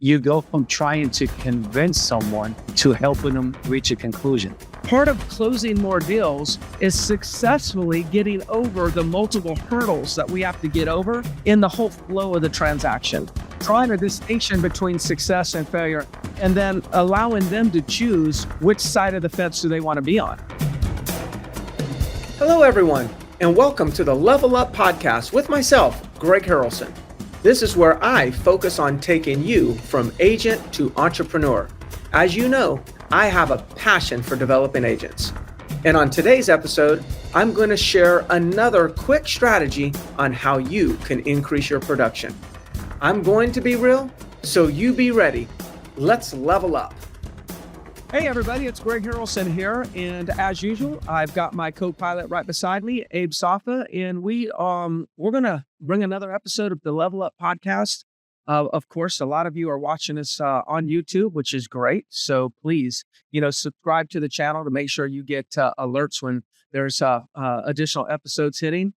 You go from trying to convince someone to helping them reach a conclusion. Part of closing more deals is successfully getting over the multiple hurdles that we have to get over in the whole flow of the transaction. Drawing a distinction between success and failure, and then allowing them to choose which side of the fence do they want to be on. Hello, everyone, and welcome to the Level Up Podcast with myself, Greg Harrelson. This is where I focus on taking you from agent to entrepreneur. As you know, I have a passion for developing agents. And on today's episode, I'm going to share another quick strategy on how you can increase your production. I'm going to be real, so you be ready. Let's level up. Hey everybody, it's Greg Harrelson here, and as usual, I've got my co-pilot right beside me, Abe Safa, and we're gonna bring another episode of the Level Up Podcast. Of course, a lot of you are watching us on YouTube, which is great. So please, subscribe to the channel to make sure you get alerts when there's additional episodes hitting.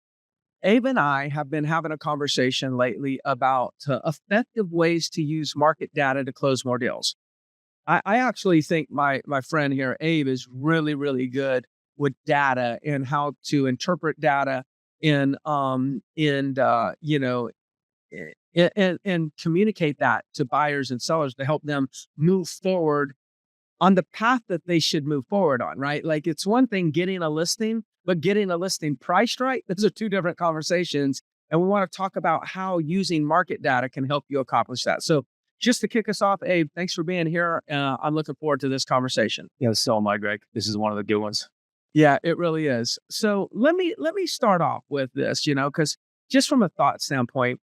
Abe and I have been having a conversation lately about effective ways to use market data to close more deals. I actually think my friend here, Abe, is really, really good with data and how to interpret data and communicate that to buyers and sellers to help them move forward on the path that they should move forward on, right? Like it's one thing getting a listing, but getting a listing priced right, those are two different conversations. And we want to talk about how using market data can help you accomplish that. So just to kick us off, Abe, thanks for being here. I'm looking forward to this conversation. Yeah, so am I, Greg. This is one of the good ones. Yeah, it really is. So let me start off with this, because just from a thought standpoint,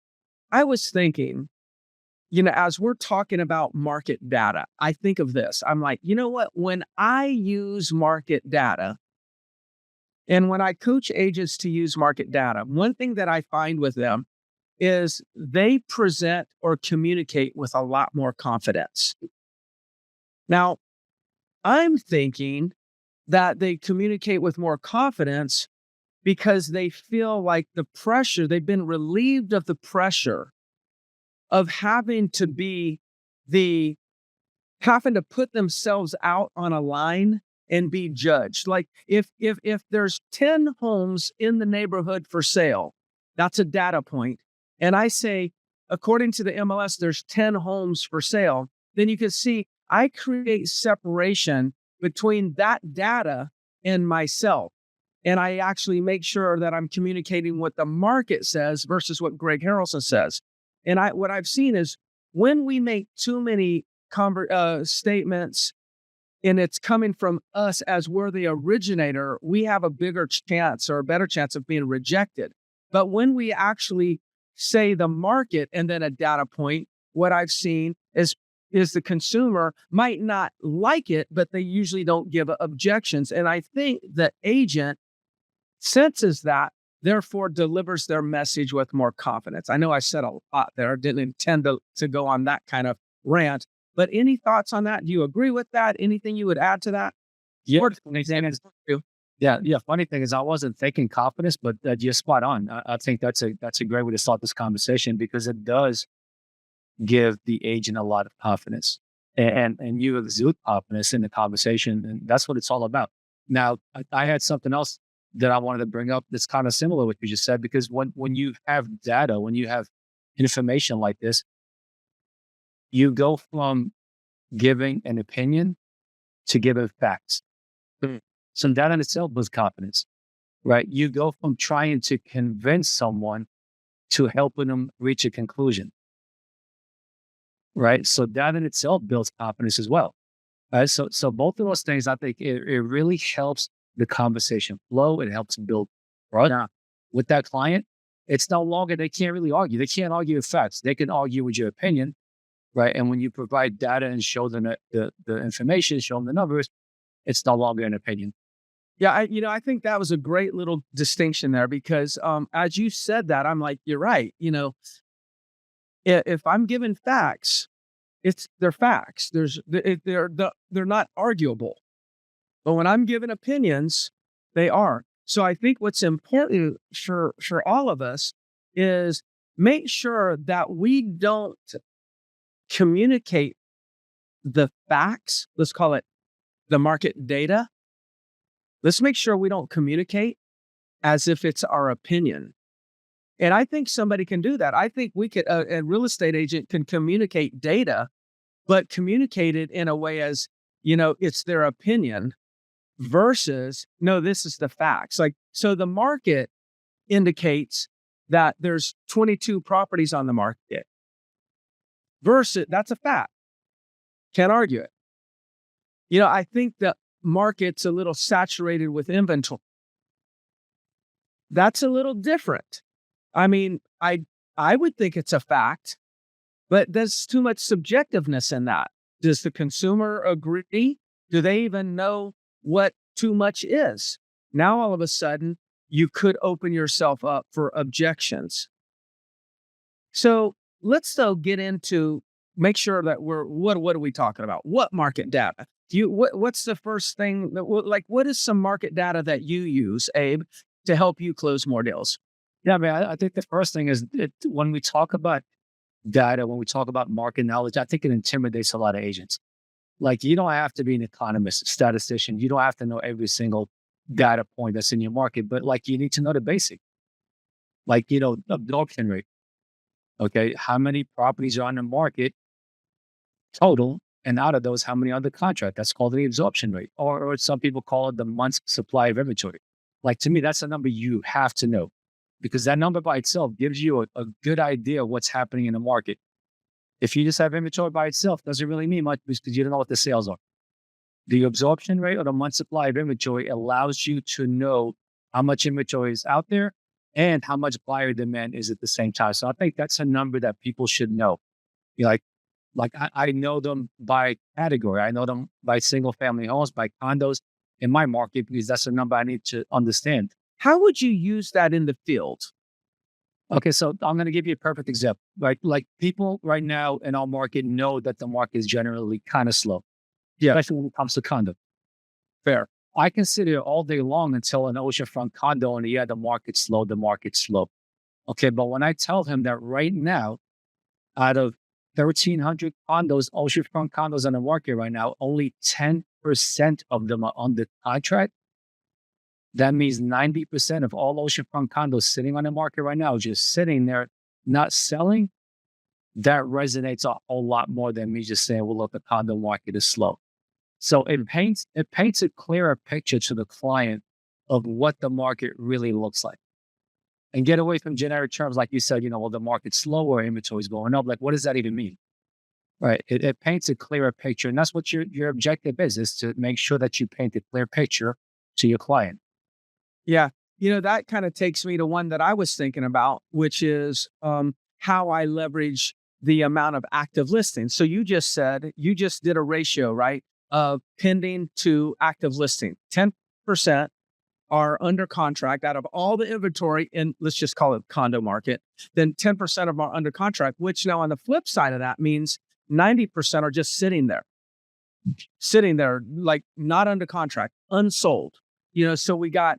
I was thinking, as we're talking about market data, I think of this. I'm like, you know what? When I use market data and when I coach agents to use market data, one thing that I find with them is they present or communicate with a lot more confidence. Now, I'm thinking that they communicate with more confidence because they feel like the pressure, they've been relieved of the pressure of having to put themselves out on a line and be judged. Like if there's 10 homes in the neighborhood for sale, that's a data point. And I say, according to the MLS, there's 10 homes for sale. Then you can see I create separation between that data and myself. And I actually make sure that I'm communicating what the market says versus what Greg Harrelson says. And what I've seen is when we make too many statements and it's coming from us as we're the originator, we have a bigger chance or a better chance of being rejected. But when we actually say the market and then a data point, what I've seen is the consumer might not like it, but they usually don't give objections. And I think the agent senses that, therefore delivers their message with more confidence. I know I said a lot there, didn't intend to go on that kind of rant, but any thoughts on that? Do you agree with that? Anything you would add to that? Yeah. Funny thing is, I wasn't thinking confidence, but you're spot on. I think that's a great way to start this conversation because it does give the agent a lot of confidence, and you exude confidence in the conversation, and that's what it's all about. Now, I had something else that I wanted to bring up that's kind of similar to what you just said, because when you have data, when you have information like this, you go from giving an opinion to giving facts. So that in itself builds confidence, right? You go from trying to convince someone to helping them reach a conclusion, right? So that in itself builds confidence as well. Right? So both of those things, I think it really helps the conversation flow. It helps build trust with that client. It's no longer, they can't really argue. They can't argue with facts. They can argue with your opinion, right? And when you provide data and show them the information, show them the numbers, it's no longer an opinion. Yeah, I think that was a great little distinction there because as you said that, I'm like, you're right. If I'm given facts, they're facts. They're not arguable. But when I'm given opinions, they are. So I think what's important for all of us is make sure that we don't communicate the facts, let's call it the market data. Let's make sure we don't communicate as if it's our opinion. And I think somebody can do that. I think we could, a real estate agent can communicate data, but communicate it in a way as, it's their opinion versus, no, this is the facts. Like, so the market indicates that there's 22 properties on the market versus that's a fact. Can't argue it. I think the market's a little saturated with inventory. That's a little different. I mean, I would think it's a fact, but there's too much subjectiveness in that. Does the consumer agree? Do they even know what too much is? Now, all of a sudden, you could open yourself up for objections. So let's though get into make sure that what are we talking about? What market data? What's the first thing what is some market data that you use, Abe, to help you close more deals? Yeah, man, I think the first thing is when we talk about data, when we talk about market knowledge, I think it intimidates a lot of agents. Like, you don't have to be an economist, statistician. You don't have to know every single data point that's in your market, but like you need to know the basic. Like, absorption rate. Okay, how many properties are on the market total? And out of those, how many are under contract? That's called the absorption rate. Or some people call it the month's supply of inventory. Like, to me, that's a number you have to know, because that number by itself gives you a good idea of what's happening in the market. If you just have inventory by itself, doesn't really mean much because you don't know what the sales are. The absorption rate or the month supply of inventory allows you to know how much inventory is out there and how much buyer demand is at the same time. So I think that's a number that people should know. I know them by category. I know them by single family homes, by condos in my market, because that's a number I need to understand. How would you use that in the field? Okay, so I'm going to give you a perfect example. Like people right now in our market know that the market is generally kind of slow. Yeah. Especially when it comes to condo. Fair. I can sit here all day long until an oceanfront condo and the market's slow, Okay, but when I tell him that right now, out of 1,300 condos, oceanfront condos on the market right now, only 10% of them are under contract. That means 90% of all oceanfront condos sitting on the market right now, just sitting there, not selling. That resonates a whole lot more than me just saying, well, look, the condo market is slow. So it paints a clearer picture to the client of what the market really looks like. And get away from generic terms like you said, well, the market's slow or inventory is going up. Like, what does that even mean? Right. It paints a clearer picture. And that's what your objective is to make sure that you paint a clear picture to your client. Yeah. That kind of takes me to one that I was thinking about, which is how I leverage the amount of active listings. So you just did a ratio, right, of pending to active listing. 10% are under contract out of all the inventory in, let's just call it condo market. Then 10% of them are under contract, which now on the flip side of that means 90% are just sitting there, like not under contract, unsold. So we got,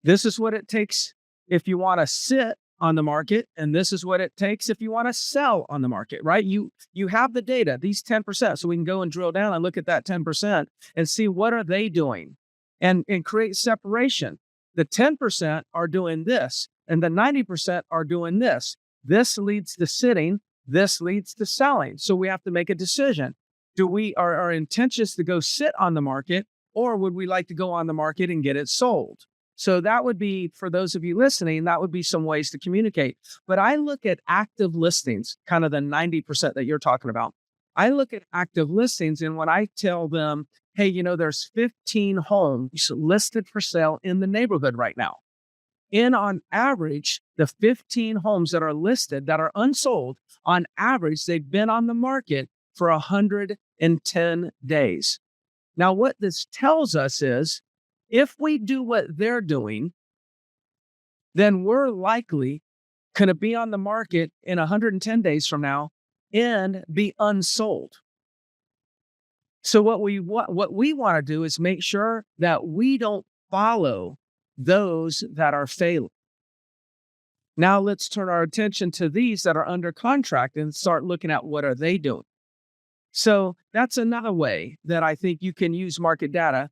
this is what it takes if you want to sit on the market, and this is what it takes if you want to sell on the market, right? You have the data, these 10%, so we can go and drill down and look at that 10% and see what are they doing and create separation. The 10% are doing this, and the 90% are doing this. This leads to sitting, this leads to selling. So we have to make a decision. Are our intentions to go sit on the market, or would we like to go on the market and get it sold? So that would be, for those of you listening, that would be some ways to communicate. But I look at active listings, kind of the 90% that you're talking about. I look at active listings, and when I tell them, hey, there's 15 homes listed for sale in the neighborhood right now. And on average, the 15 homes that are listed that are unsold, on average, they've been on the market for 110 days. Now, what this tells us is, if we do what they're doing, then we're likely going to be on the market in 110 days from now and be unsold. So what we want to do is make sure that we don't follow those that are failing. Now let's turn our attention to these that are under contract and start looking at what are they doing. So that's another way that I think you can use market data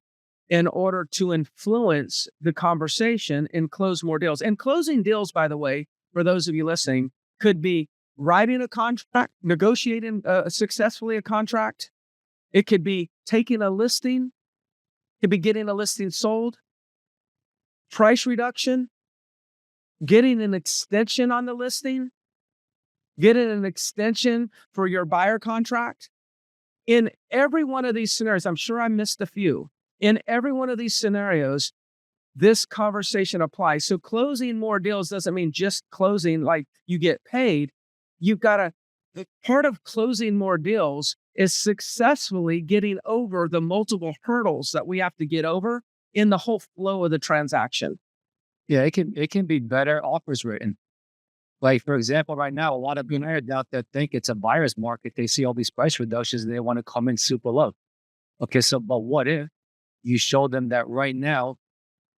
in order to influence the conversation and close more deals. And closing deals, by the way, for those of you listening, could be writing a contract, negotiating successfully a contract. It could be taking a listing. It could be getting a listing sold, price reduction, getting an extension on the listing, getting an extension for your buyer contract. In every one of these scenarios, I'm sure I missed a few. In every one of these scenarios, this conversation applies. So closing more deals doesn't mean just closing like you get paid. You've got to, the part of closing more deals is successfully getting over the multiple hurdles that we have to get over in the whole flow of the transaction. Yeah, it can be better offers written. Like, for example, right now, a lot of billionaires out there think it's a buyer's market. They see all these price reductions and they want to come in super low. Okay, so, but what if you show them that right now,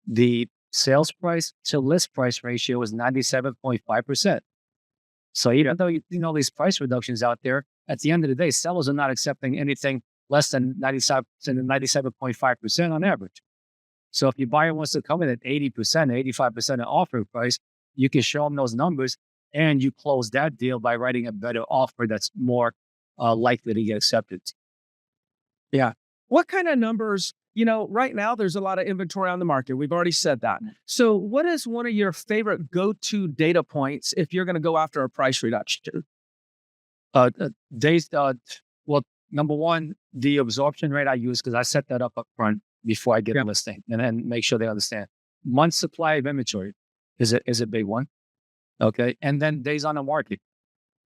the sales price to list price ratio is 97.5%. So even though you've seen all these price reductions out there, at the end of the day, sellers are not accepting anything less than 97.5% on average. So if your buyer wants to come in at 80%, 85% of offer price, you can show them those numbers and you close that deal by writing a better offer that's more likely to get accepted. Yeah. What kind of numbers, right now there's a lot of inventory on the market. We've already said that. So what is one of your favorite go-to data points if you're going to go after a price reduction? Well, number one, the absorption rate I use, because I set that up front before I get the listing and then make sure they understand. Month supply of inventory is a big one. Okay. And then days on the market.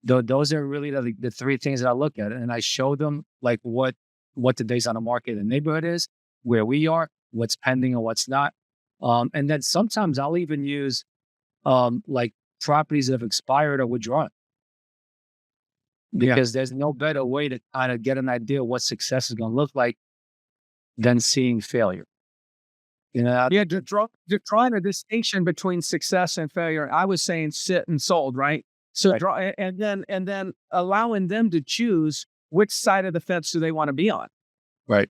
Those are really the three things that I look at. And I show them like what the days on the market in the neighborhood is, where we are, what's pending and what's not. And then sometimes I'll even use like properties that have expired or withdrawn. Because there's no better way to kind of get an idea of what success is going to look like than seeing failure. Drawing a distinction between success and failure. I was saying sit and sold, right? So right. and then allowing them to choose which side of the fence do they want to be on. Right.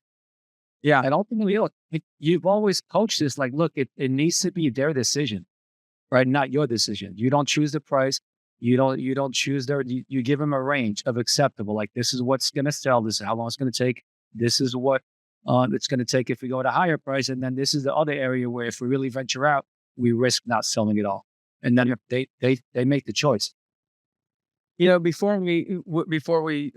Yeah. And ultimately, look, you've always coached this, like, look, it needs to be their decision, right? Not your decision. You don't choose the price. You don't choose you give them a range of acceptable. Like, this is what's going to sell. This is how long it's going to take. This is what it's going to take if we go at a higher price. And then this is the other area where if we really venture out, we risk not selling it all. And then they make the choice. Before we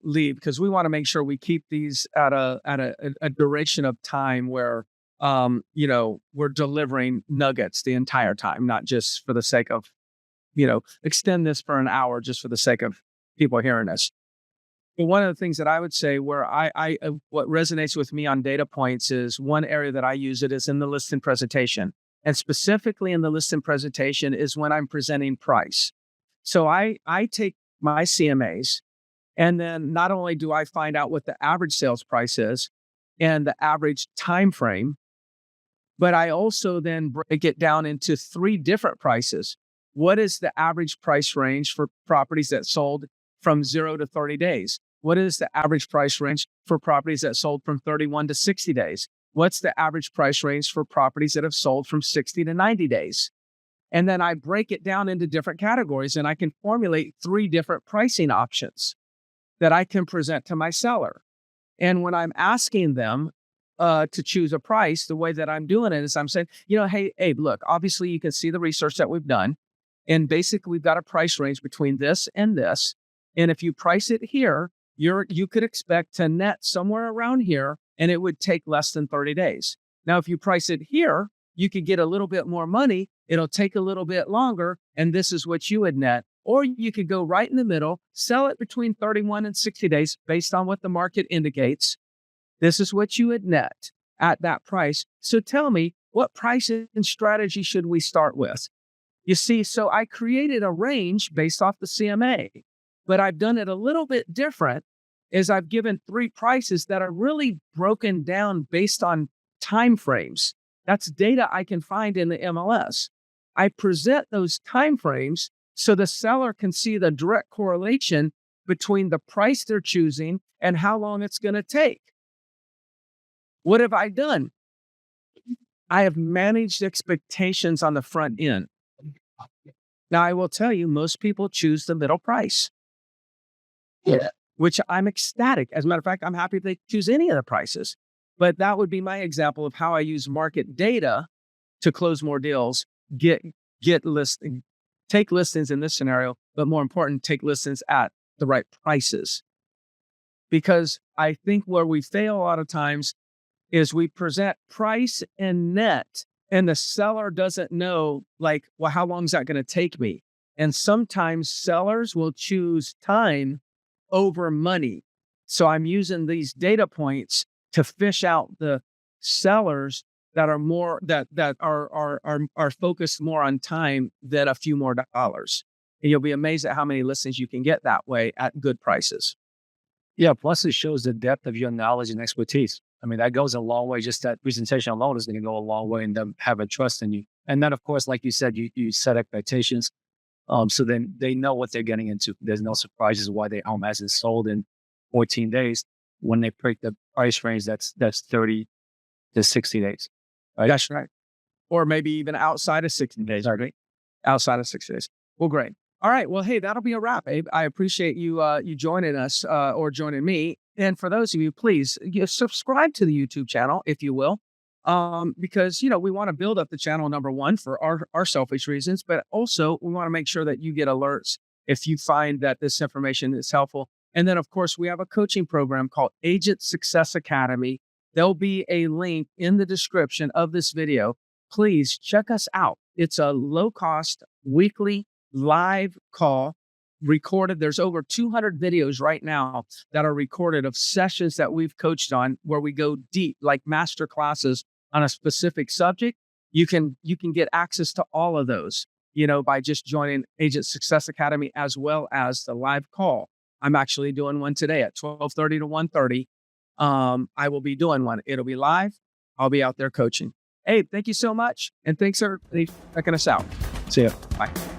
leave, because we want to make sure we keep these at a duration of time where we're delivering nuggets the entire time, not just for the sake of extend this for an hour just for the sake of people hearing us. But one of the things that I would say where I what resonates with me on data points is one area that I use it is in the listing presentation, and specifically in the listing presentation is when I'm presenting price. So I take my CMAs, and then not only do I find out what the average sales price is and the average time frame, but I also then break it down into three different prices. What is the average price range for properties that sold from 0 to 30 days? What is the average price range for properties that sold from 31 to 60 days? What's the average price range for properties that have sold from 60 to 90 days? And then I break it down into different categories, and I can formulate three different pricing options that I can present to my seller. And when I'm asking them to choose a price, the way that I'm doing it is I'm saying, hey, Abe, look, obviously you can see the research that we've done. And basically we've got a price range between this and this. And if you price it here, you could expect to net somewhere around here, and it would take less than 30 days. Now, if you price it here, you could get a little bit more money. It'll take a little bit longer, and this is what you would net. Or you could go right in the middle, sell it between 31 and 60 days based on what the market indicates. This is what you would net at that price. So tell me, what pricing strategy should we start with? You see, so I created a range based off the CMA, but I've done it a little bit different is I've given three prices that are really broken down based on time frames. That's data I can find in the MLS. I present those timeframes so the seller can see the direct correlation between the price they're choosing and how long it's going to take. What have I done? I have managed expectations on the front end. Now, I will tell you, most people choose the middle price, which I'm ecstatic. As a matter of fact, I'm happy if they choose any of the prices. But that would be my example of how I use market data to close more deals, take listings in this scenario, but more important, take listings at the right prices. Because I think where we fail a lot of times is we present price and net, and the seller doesn't know, like, well, how long is that going to take me? And sometimes sellers will choose time over money. So I'm using these data points to fish out the sellers that are more that are focused more on time than a few more dollars. And you'll be amazed at how many listings you can get that way at good prices. Yeah. Plus, it shows the depth of your knowledge and expertise. I mean, that goes a long way. Just that presentation alone is going to go a long way in them having trust in you. And then, of course, like you said, you set expectations. So then they know what they're getting into. There's no surprises why their home hasn't sold in 14 days when they pick the price range that's 30 to 60 days. Right? That's right. Or maybe even outside of 60 days. Right. Outside of 60 days. Well, great. All right. Well, hey, that'll be a wrap, Abe. I appreciate you joining us or joining me. And for those of you, please subscribe to the YouTube channel, if you will, because, we want to build up the channel, number one, for our selfish reasons, but also we want to make sure that you get alerts if you find that this information is helpful. And then, of course, we have a coaching program called Agent Success Academy. There'll be a link in the description of this video. Please check us out. It's a low-cost weekly live call recorded. There's over 200 videos right now that are recorded of sessions that we've coached on where we go deep, like master classes on a specific subject. You can get access to all of those, by just joining Agent Success Academy as well as the live call. I'm actually doing one today at 12:30 to 1:30. I will be doing one. It'll be live. I'll be out there coaching. Hey, thank you so much. And thanks everybody for checking us out. See ya. Bye.